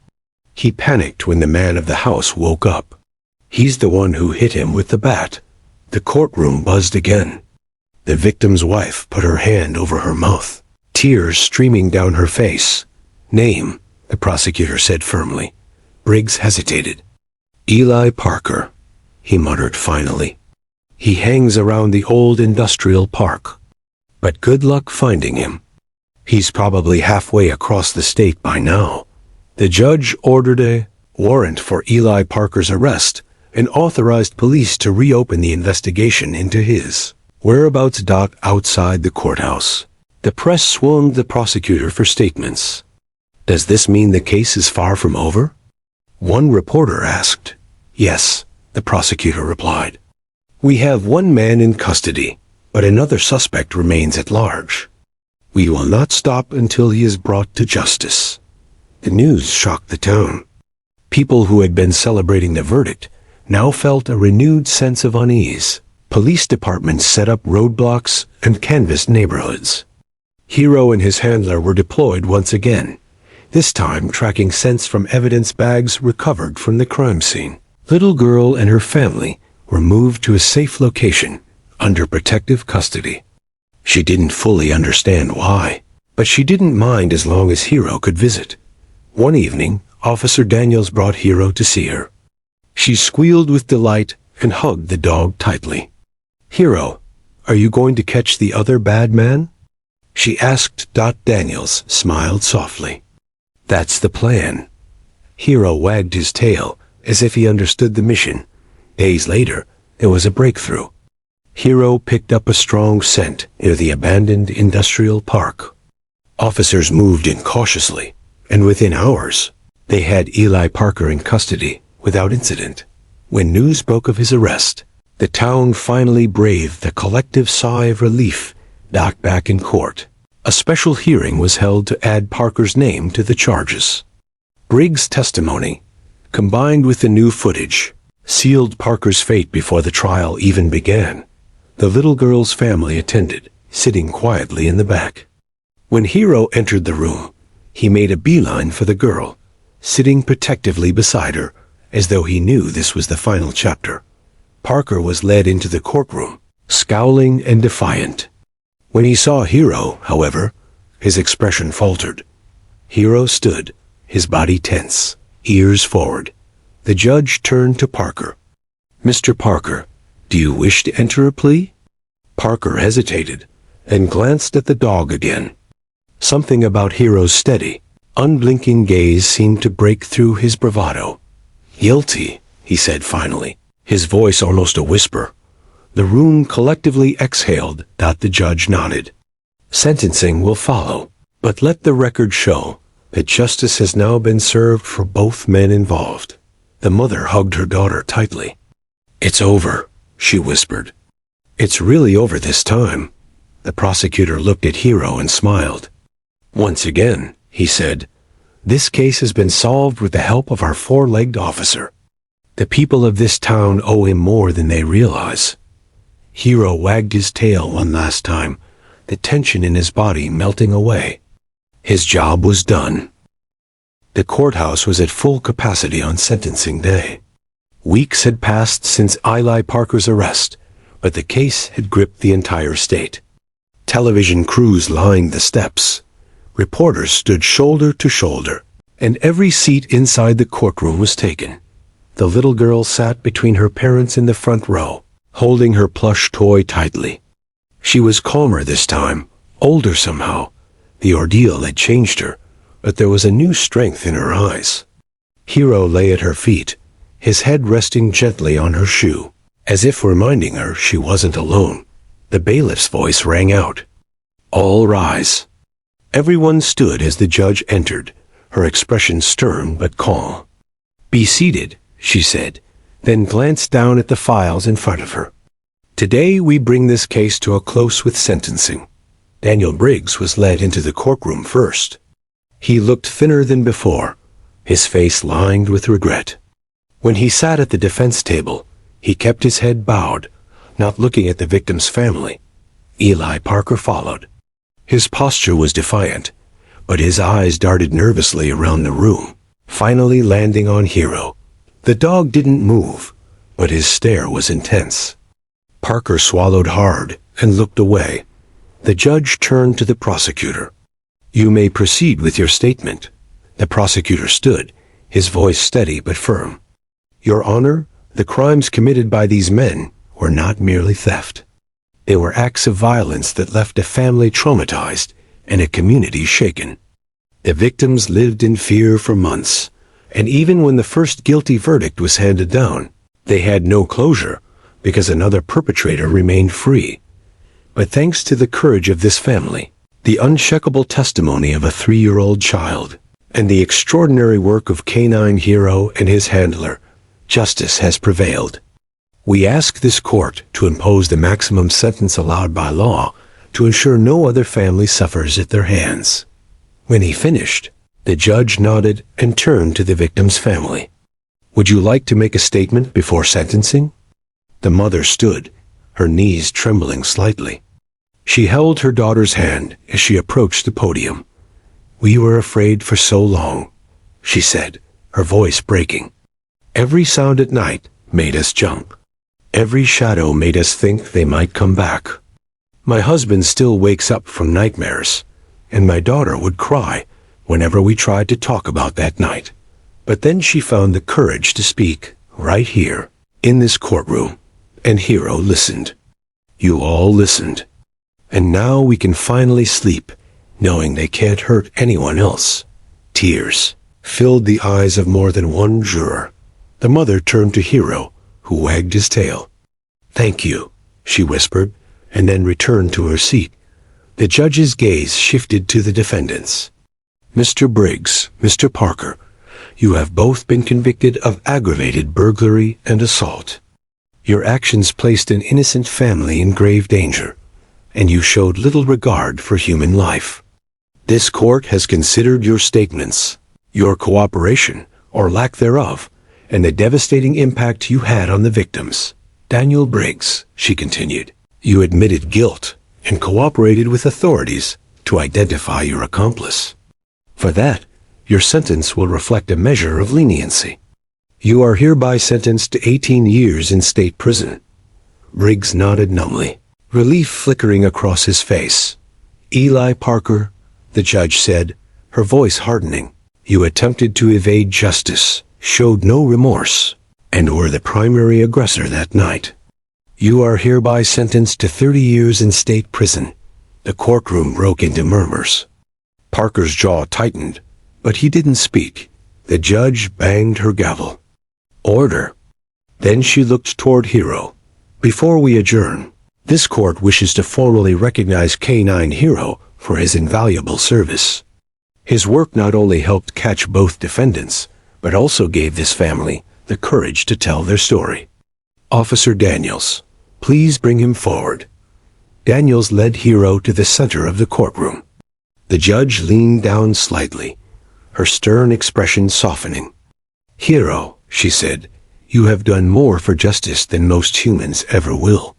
He panicked when the man of the house woke up. He's the one who hit him with the bat." The courtroom buzzed again. The victim's wife put her hand over her mouth, tears streaming down her face. "Name," the prosecutor said firmly. Briggs hesitated. "Eli Parker," he muttered finally. "He hangs around the old industrial park. But good luck finding him. He's probably halfway across the state by now." The judge ordered a warrant for Eli Parker's arrest and authorized police to reopen the investigation into his whereabouts. Outside the courthouse, the press swarmed the prosecutor for statements. "Does this mean the case is far from over?" one reporter asked. "Yes," the prosecutor replied. "We have one man in custody, but another suspect remains at large. We will not stop until he is brought to justice." The news shocked the town. People who had been celebrating the verdict now felt a renewed sense of unease. Police departments set up roadblocks and canvassed neighborhoods. Hero and his handler were deployed once again, this time tracking scents from evidence bags recovered from the crime scene. Little girl and her family were moved to a safe location under protective custody. She didn't fully understand why, but she didn't mind as long as Hero could visit. One evening, Officer Daniels brought Hero to see her. She squealed with delight and hugged the dog tightly. "Hero, are you going to catch the other bad man?" she asked. Daniels smiled softly. "That's the plan." Hero wagged his tail as if he understood the mission. Days later, there was a breakthrough. Hero picked up a strong scent near the abandoned industrial park. Officers moved in cautiously, and within hours, they had Eli Parker in custody without incident. When news broke of his arrest, the town finally breathed a collective sigh of relief. Back in court, a special hearing was held to add Parker's name to the charges. Briggs' testimony, combined with the new footage, sealed Parker's fate before the trial even began. The little girl's family attended, sitting quietly in the back. When Hero entered the room, he made a beeline for the girl, sitting protectively beside her, as though he knew this was the final chapter. Parker was led into the courtroom, scowling and defiant. When he saw Hero, however, his expression faltered. Hero stood, his body tense, ears forward. The judge turned to Parker. "Mr. Parker, do you wish to enter a plea?" Parker hesitated and glanced at the dog again. Something about Hero's steady, unblinking gaze seemed to break through his bravado. "Guilty," he said finally, his voice almost a whisper. The room collectively exhaled. The judge nodded. "Sentencing will follow, but let the record show that justice has now been served for both men involved." The mother hugged her daughter tightly. "It's over," she whispered. "It's really over this time." The prosecutor looked at Hero and smiled. "Once again," he said, "this case has been solved with the help of our four-legged officer. The people of this town owe him more than they realize." Hero wagged his tail one last time, the tension in his body melting away. His job was done. The courthouse was at full capacity on sentencing day. Weeks had passed since Eli Parker's arrest, but the case had gripped the entire state. Television crews lined the steps. Reporters stood shoulder to shoulder, and every seat inside the courtroom was taken. The little girl sat between her parents in the front row, holding her plush toy tightly. She was calmer this time, older somehow. The ordeal had changed her, but there was a new strength in her eyes. Hero lay at her feet, his head resting gently on her shoe, as if reminding her she wasn't alone. The bailiff's voice rang out. "All rise." Everyone stood as the judge entered, her expression stern but calm. "Be seated," she said, then glanced down at the files in front of her. "Today we bring this case to a close with sentencing." Daniel Briggs was led into the courtroom first. He looked thinner than before, his face lined with regret. When he sat at the defense table, he kept his head bowed, not looking at the victim's family. Eli Parker followed. His posture was defiant, but his eyes darted nervously around the room, finally landing on Hero. The dog didn't move, but his stare was intense. Parker swallowed hard and looked away. The judge turned to the prosecutor. "You may proceed with your statement." The prosecutor stood, his voice steady but firm. "Your Honor, the crimes committed by these men were not merely theft. They were acts of violence that left a family traumatized and a community shaken. The victims lived in fear for months, and even when the first guilty verdict was handed down, they had no closure because another perpetrator remained free. But thanks to the courage of this family, the unshakable testimony of a 3-year-old child, and the extraordinary work of Canine Hero and his handler, justice has prevailed. We ask this court to impose the maximum sentence allowed by law to ensure no other family suffers at their hands." When he finished, the judge nodded and turned to the victim's family. "Would you like to make a statement before sentencing?" The mother stood, her knees trembling slightly. She held her daughter's hand as she approached the podium. "We were afraid for so long," she said, her voice breaking. "Every sound at night made us jump. Every shadow made us think they might come back. My husband still wakes up from nightmares, and my daughter would cry whenever we tried to talk about that night. But then she found the courage to speak right here, in this courtroom, and Hero listened. You all listened. And now we can finally sleep, knowing they can't hurt anyone else. Tears filled the eyes of more than one juror. The mother turned to Hero, who wagged his tail. "Thank you," she whispered, and then returned to her seat. The judge's gaze shifted to the defendants. "Mr. Briggs, Mr. Parker, you have both been convicted of aggravated burglary and assault. Your actions placed an innocent family in grave danger, and you showed little regard for human life. This court has considered your statements, your cooperation, or lack thereof, and the devastating impact you had on the victims. Daniel Briggs," she continued, "you admitted guilt and cooperated with authorities to identify your accomplice. For that, your sentence will reflect a measure of leniency. You are hereby sentenced to 18 years in state prison." Briggs nodded numbly, relief flickering across his face. "Eli Parker," the judge said, her voice hardening, "you attempted to evade justice, showed no remorse, and were the primary aggressor that night. You are hereby sentenced to 30 years in state prison." The courtroom broke into murmurs. Parker's jaw tightened, but he didn't speak. The judge banged her gavel. "Order." Then she looked toward Hero. "Before we adjourn, this court wishes to formally recognize K-9 Hero for his invaluable service. His work not only helped catch both defendants, but also gave this family the courage to tell their story. Officer Daniels, please bring him forward." Daniels led Hero to the center of the courtroom. The judge leaned down slightly, her stern expression softening. "Hero," she said, "you have done more for justice than most humans ever will.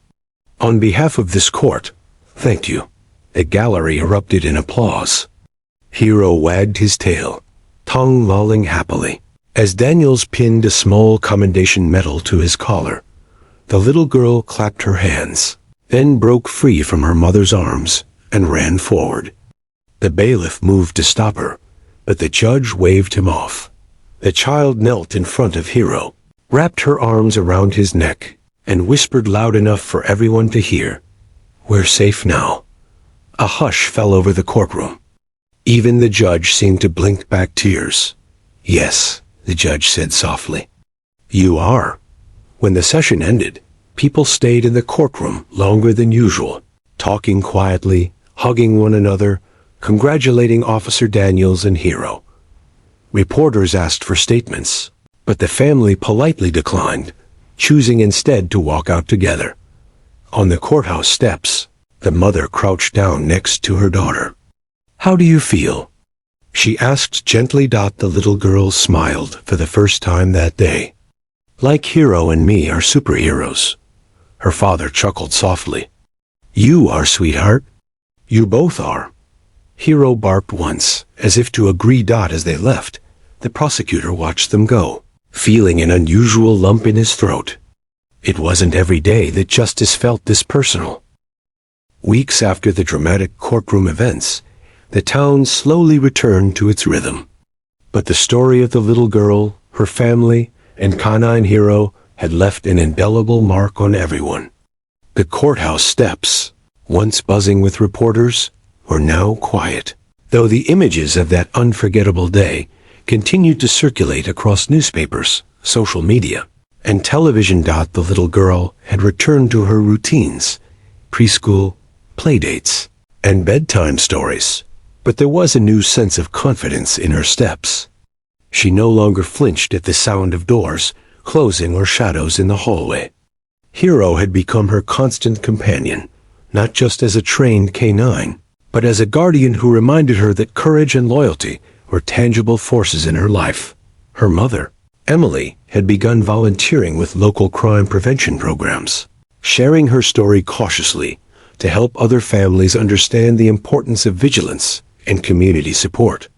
On behalf of this court, thank you." The gallery erupted in applause. Hero wagged his tail, tongue lolling happily, as Daniels pinned a small commendation medal to his collar. The little girl clapped her hands, then broke free from her mother's arms and ran forward. The bailiff moved to stop her, but the judge waved him off. The child knelt in front of Hero, wrapped her arms around his neck, and whispered loud enough for everyone to hear, "We're safe now." A hush fell over the courtroom. Even the judge seemed to blink back tears. "Yes," the judge said softly. "You are." When the session ended, people stayed in the courtroom longer than usual, talking quietly, hugging one another, congratulating Officer Daniels and Hero. Reporters asked for statements, but the family politely declined, choosing instead to walk out together. On the courthouse steps, the mother crouched down next to her daughter. "How do you feel?" she asked gently. The little girl smiled for the first time that day. "Like Hero and me are superheroes." Her father chuckled softly. "You are, sweetheart." "You both are." Hero barked once, as if to agree. As they left, the prosecutor watched them go, feeling an unusual lump in his throat. It wasn't every day that justice felt this personal. Weeks after the dramatic courtroom events, the town slowly returned to its rhythm. But the story of the little girl, her family, and K-9 Hero had left an indelible mark on everyone. The courthouse steps, once buzzing with reporters, were now quiet, though the images of that unforgettable day continued to circulate across newspapers, social media, and television. The little girl had returned to her routines, preschool, playdates, and bedtime stories, but there was a new sense of confidence in her steps. She no longer flinched at the sound of doors closing or shadows in the hallway. Hero had become her constant companion, not just as a trained K-9, but as a guardian who reminded her that courage and loyalty were tangible forces in her life. Her mother, Emily, had begun volunteering with local crime prevention programs, sharing her story cautiously to help other families understand the importance of vigilance and community support.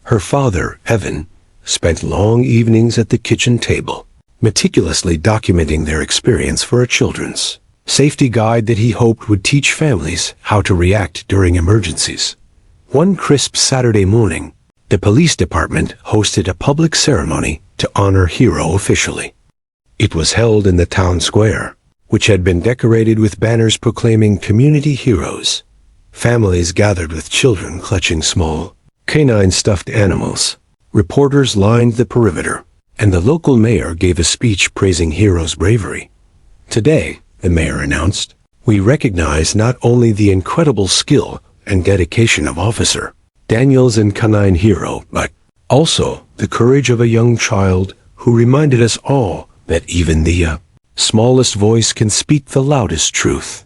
Her father, Evan, spent long evenings at the kitchen table, meticulously documenting their experience for a children's safety guide that he hoped would teach families how to react during emergencies. One crisp Saturday morning, the police department hosted a public ceremony to honor Hero officially. It was held in the town square, which had been decorated with banners proclaiming community heroes. Families gathered with children clutching small, canine stuffed animals. Reporters lined the perimeter, and the local mayor gave a speech praising Hero's bravery. "Today," the mayor announced, "we recognize not only the incredible skill and dedication of Officer Daniels and canine Hero, but also the courage of a young child who reminded us all that even the smallest voice can speak the loudest truth."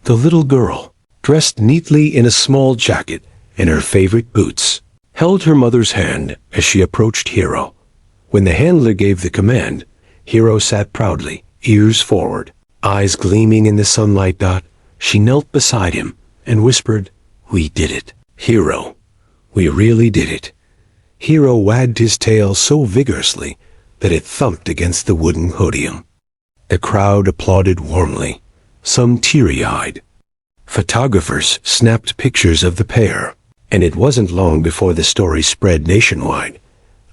The little girl, dressed neatly in a small jacket and her favorite boots, held her mother's hand as she approached Hero. When the handler gave the command, Hero sat proudly, ears forward, eyes gleaming in the sunlight. She knelt beside him and whispered, "We did it, Hero. We really did it." Hero wagged his tail so vigorously that it thumped against the wooden podium. The crowd applauded warmly, some teary-eyed. Photographers snapped pictures of the pair, and it wasn't long before the story spread nationwide.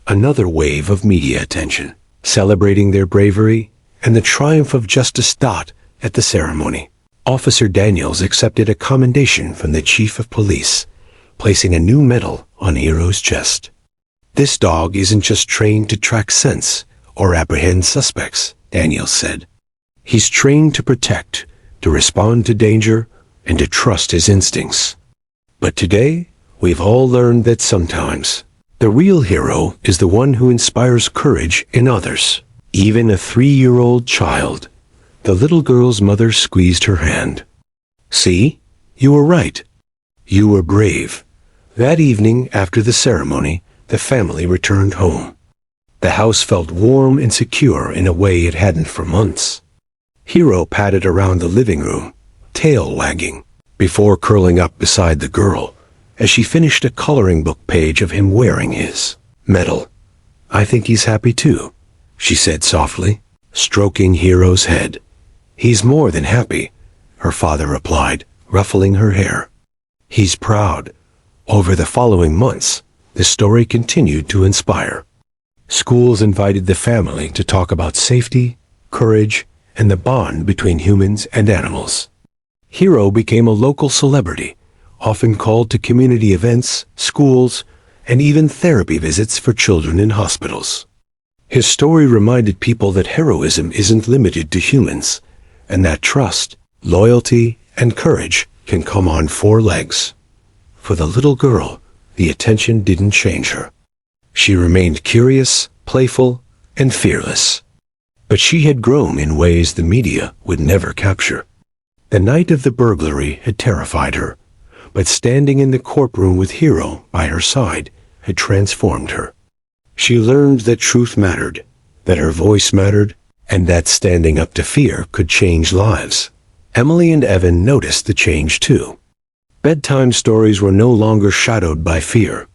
Another wave of media attention, celebrating their bravery and the triumph of justice. At the ceremony, Officer Daniels accepted a commendation from the chief of police, placing a new medal on Hero's chest. "This dog isn't just trained to track scents or apprehend suspects," Daniels said. "He's trained to protect, to respond to danger, and to trust his instincts. But today, we've all learned that sometimes the real hero is the one who inspires courage in others, even a 3-year-old child." The little girl's mother squeezed her hand. "See, you were right. You were brave." That evening, after the ceremony, the family returned home. The house felt warm and secure in a way it hadn't for months. Hero padded around the living room, tail wagging, before curling up beside the girl as she finished a coloring book page of him wearing his medal. "I think he's happy too," she said softly, stroking Hero's head. "He's more than happy," her father replied, ruffling her hair. "He's proud." Over the following months, the story continued to inspire. Schools invited the family to talk about safety, courage, and the bond between humans and animals. Hero became a local celebrity, often called to community events, schools, and even therapy visits for children in hospitals. His story reminded people that heroism isn't limited to humans, and that trust, loyalty, and courage can come on 4 legs. For the little girl, the attention didn't change her. She remained curious, playful, and fearless. But she had grown in ways the media would never capture. The night of the burglary had terrified her, but standing in the courtroom with Hero by her side had transformed her. She learned that truth mattered, that her voice mattered, and that standing up to fear could change lives. Emily and Evan noticed the change too. Bedtime stories were no longer shadowed by fear.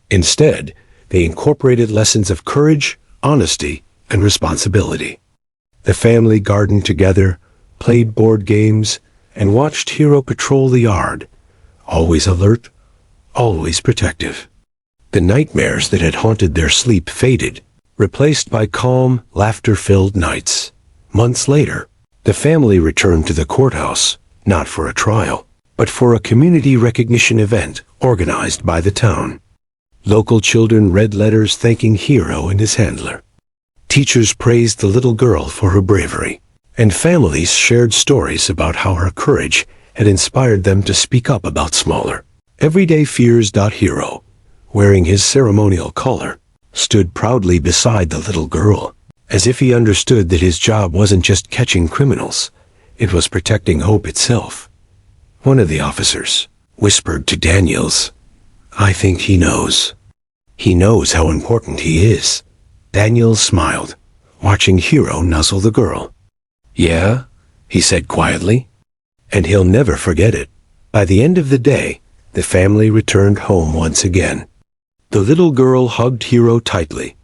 Instead, they incorporated lessons of courage, honesty, and responsibility. The family gardened together, played board games, and watched Hero patrol the yard, always alert, always protective. The nightmares that had haunted their sleep faded, replaced by calm, laughter-filled nights. Months later, the family returned to the courthouse, not for a trial, but for a community recognition event organized by the town. Local children read letters thanking Hero and his handler. Teachers praised the little girl for her bravery, and families shared stories about how her courage had inspired them to speak up about smaller, everyday fears. Hero, wearing his ceremonial collar, stood proudly beside the little girl, as if he understood that his job wasn't just catching criminals, it was protecting hope itself. One of the officers whispered to Daniels, "I think he knows. He knows how important he is." Daniels smiled, watching Hero nuzzle the girl. "Yeah," he said quietly, "and he'll never forget it." By the end of the day, the family returned home once again. The little girl hugged Hero tightly,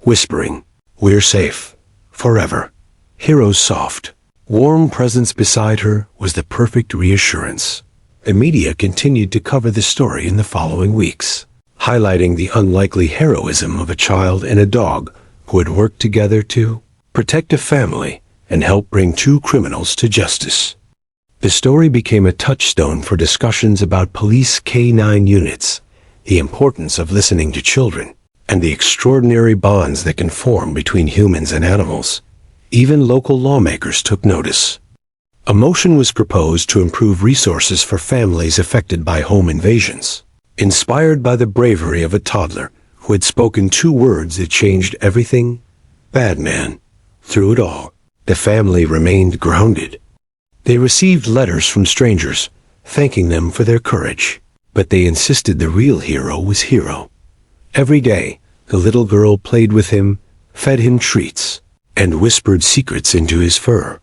whispering, "We're safe, forever." Hero's soft, Warm presence beside her was the perfect reassurance. The media continued to cover the story in the following weeks, highlighting the unlikely heroism of a child and a dog who had worked together to protect a family and help bring two criminals to justice. The story became a touchstone for discussions about police K-9 units, the importance of listening to children, and the extraordinary bonds that can form between humans and animals. Even local lawmakers took notice. A motion was proposed to improve resources for families affected by home invasions, inspired by the bravery of a toddler who had spoken two words that changed everything. Bad man. Through it all, the family remained grounded. They received letters from strangers, thanking them for their courage, but they insisted the real hero was Hero. Every day, the little girl played with him, fed him treats, and whispered secrets into his fur.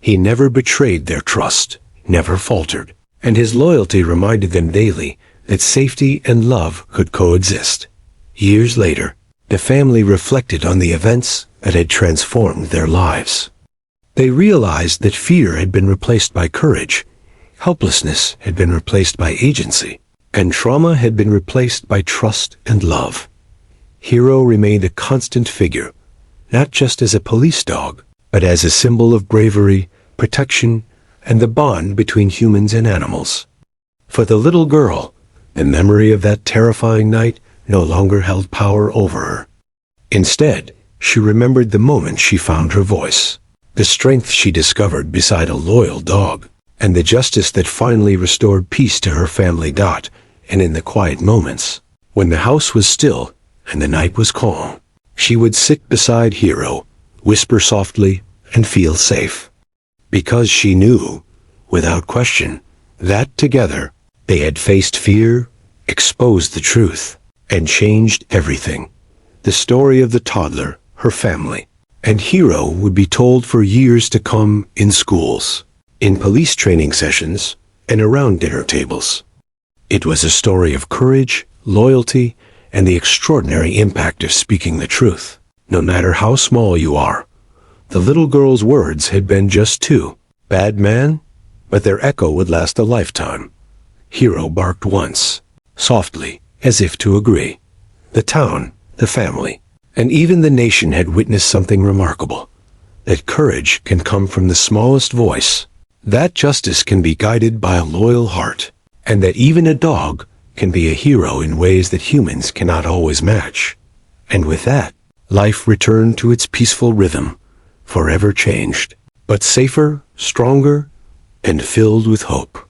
He never betrayed their trust, never faltered, and his loyalty reminded them daily that safety and love could coexist. Years later, the family reflected on the events that had transformed their lives. They realized that fear had been replaced by courage, helplessness had been replaced by agency, and trauma had been replaced by trust and love. Hero remained a constant figure, not just as a police dog, but as a symbol of bravery, protection, and the bond between humans and animals. For the little girl, the memory of that terrifying night no longer held power over her. Instead, she remembered the moment she found her voice, the strength she discovered beside a loyal dog, and the justice that finally restored peace to her family. And in the quiet moments, when the house was still and the night was calm, she would sit beside Hero, whisper softly, and feel safe. Because she knew, without question, that together they had faced fear, exposed the truth, and changed everything. The story of the toddler, her family, and Hero would be told for years to come in schools, in police training sessions, and around dinner tables. It was a story of courage, loyalty, and the extraordinary impact of speaking the truth. No matter how small you are, the little girl's words had been just two. Bad man, but their echo would last a lifetime. Hero barked once, softly, as if to agree. The town, the family, and even the nation had witnessed something remarkable. That courage can come from the smallest voice, that justice can be guided by a loyal heart, and that even a dog can be a hero in ways that humans cannot always match. And with that, life returned to its peaceful rhythm, forever changed, but safer, stronger, and filled with hope.